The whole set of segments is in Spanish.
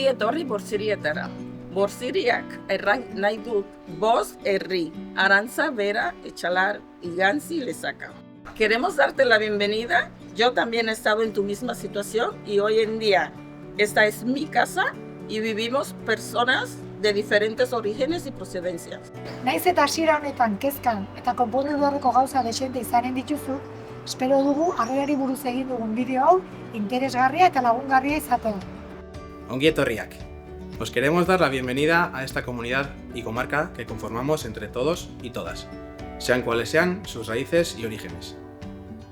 Ongi etorri bortzirietara. Bortziriak nahi dut bost herri, Arantza, Vera, Etxalar y Gantzi Lezaka. Queremos darte la bienvenida. Yo también he estado en tu misma situación y hoy en día esta es mi casa y vivimos personas de diferentes orígenes y procedencias. Naiz eta hasiera honetan kezkan eta konpondu beharreko gauza desente izanen dituzu, espero dugu harrerari buruz egin dugun bideo hau interesgarria eta lagungarria izatea. Ongi etorriak. Os queremos dar la bienvenida a esta comunidad y comarca que conformamos entre todos y todas, sean cuales sean sus raíces y orígenes.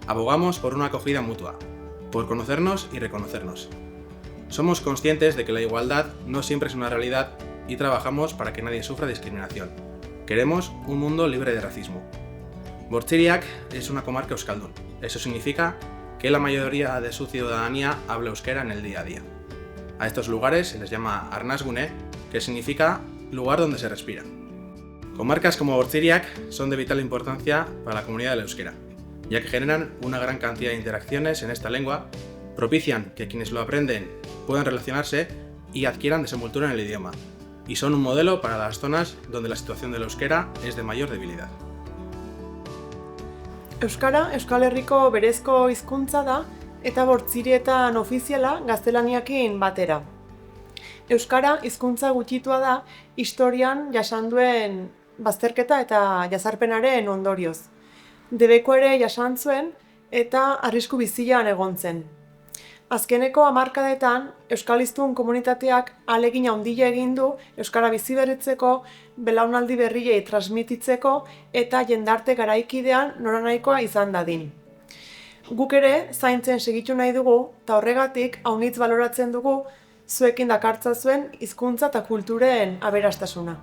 Abogamos por una acogida mutua, por conocernos y reconocernos. Somos conscientes de que la igualdad no siempre es una realidad y trabajamos para que nadie sufra discriminación. Queremos un mundo libre de racismo. Bortziriak es una comarca euskaldun. Eso significa que la mayoría de su ciudadanía habla euskera en el día a día. A estos lugares se les llama Arnasgune, que significa lugar donde se respira. Comarcas como Bortziriak son de vital importancia para la comunidad del euskera, ya que generan una gran cantidad de interacciones en esta lengua, propician que quienes lo aprenden puedan relacionarse y adquieran desenvoltura en el idioma, y son un modelo para las zonas donde la situación del euskera es de mayor debilidad. Euskara Euskal Herriko berezko hizkuntza da eta Bortzirietan ofiziala gaztelaniarekin batera. Euskara hizkuntza gutxitua da historian jasan duen bazterketa eta jazarpenaren ondorioz. Debeko ere jasan zuen eta arrisku bizian egon zen. Azkeneko hamarkadetan euskaliztun komunitateak ahalegin handia egin du euskara biziberritzeko, belaunaldi berriei transmititzeko eta jendarte garaikidean noranahikoa izan dadin. Guk ere zaintzen segitu nahi dugu eta horregatik aunitz baloratzen dugu zuekin dakartza zuen hizkuntza eta kulturen aberastasuna.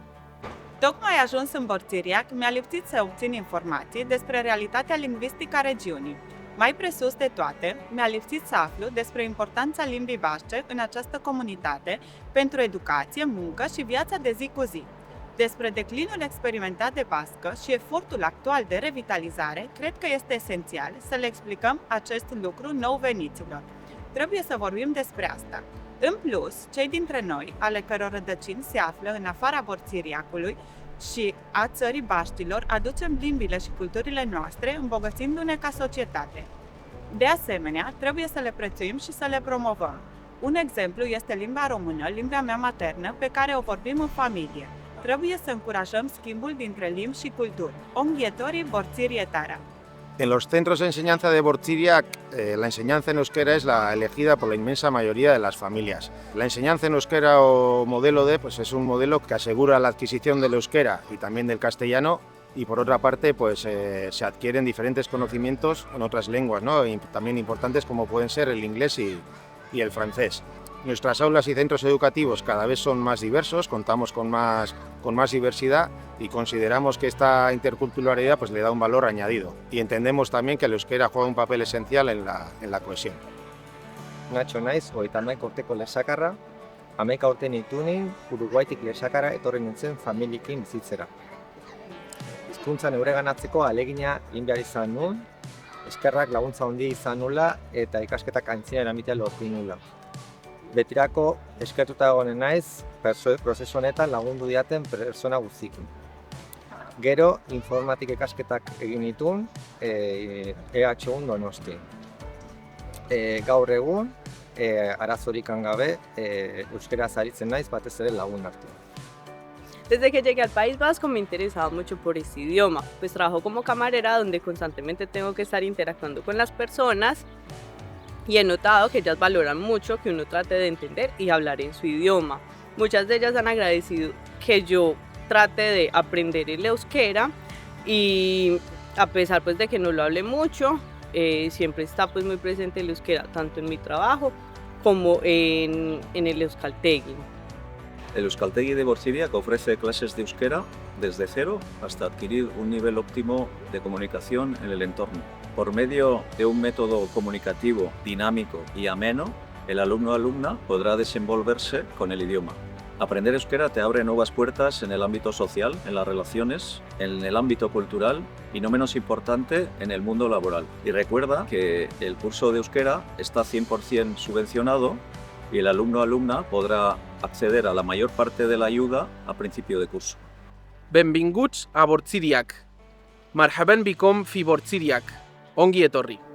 Tocmai ajuns în Borțiriac, mi-a lipsit să obțin informații despre realitatea lingvistică a regiunii. Mai presus de toate, mi-a lipsit să aflu despre importanța limbii bașce în această comunitate pentru educație, muncă și viața de zi cu zi. Despre declinul experimentat de bască și efortul actual de revitalizare, cred că este esențial să le explicăm acest lucru nou-veniților. Trebuie să vorbim despre asta. În plus, cei dintre noi, ale căror rădăcini se află în afara Borțiriacului și a țării Baștilor, aducem limbile și culturile noastre, îmbogățindu-ne ca societate. De asemenea, trebuie să le prețuim și să le promovăm. Un exemplu este limba română, limba mea maternă, pe care o vorbim în familie. Trebuie să încurajăm schimbul dintre limbi și culturi. Ongi etorri Bortzirietara. En los centros de enseñanza de Bortziriak, la enseñanza en euskera es la elegida por la inmensa mayoría de las familias. La enseñanza en euskera o modelo D pues es un modelo que asegura la adquisición del euskera y también del castellano, y por otra parte pues, se adquieren diferentes conocimientos en otras lenguas, ¿no? Y también importantes como pueden ser el inglés y el francés. Nuestras aulas y centros educativos cada vez son más diversos, contamos con más diversidad y consideramos que esta interculturalidad pues, le da un valor añadido. Y entendemos también que el euskera juega un papel esencial en la cohesión. Nacho naiz, 39 urteko lesakarra, 11 urte nitunin, Uruguaitik lesakara etorri nintzen familiekin bizitzera. Hizkuntza neureganatzeko ahalegina egin behar izan nuen, eskerrak laguntza handia izan nula eta ikasketak aintzina eramitea lortu nula. Betirako eskertuta egonen naiz, prozesu honetan lagundu diaten pertsona guztiekin. Gero, informatik ikasketak egin nituen, EH1 Donosti. Gaur egun, arazorik gabe, euskaraz aritzen naiz batez ere lagun artean. Desde que llegué al País Vasco me interesaba mucho por este idioma, pues trabajo como camarera donde constantemente tengo que estar interactuando con las personas y he notado que ellas valoran mucho que uno trate de entender y hablar en su idioma. Muchas de ellas han agradecido que yo trate de aprender el euskera y a pesar pues, de que no lo hable mucho, siempre está pues, muy presente el euskera tanto en mi trabajo como en el Euskaltegi. El Euskaltegi de Bortziriak ofrece clases de euskera desde cero hasta adquirir un nivel óptimo de comunicación en el entorno. Por medio de un método comunicativo, dinámico y ameno, el alumno o alumna podrá desenvolverse con el idioma. Aprender euskera te abre nuevas puertas en el ámbito social, en las relaciones, en el ámbito cultural y, no menos importante, en el mundo laboral. Y recuerda que el curso de euskera está 100% subvencionado y el alumno o alumna podrá acceder a la mayor parte de la ayuda a principio de curso. Benvinguts a Bortziriak. Marhaban bikom fi Bortziriak. Ongi etorri.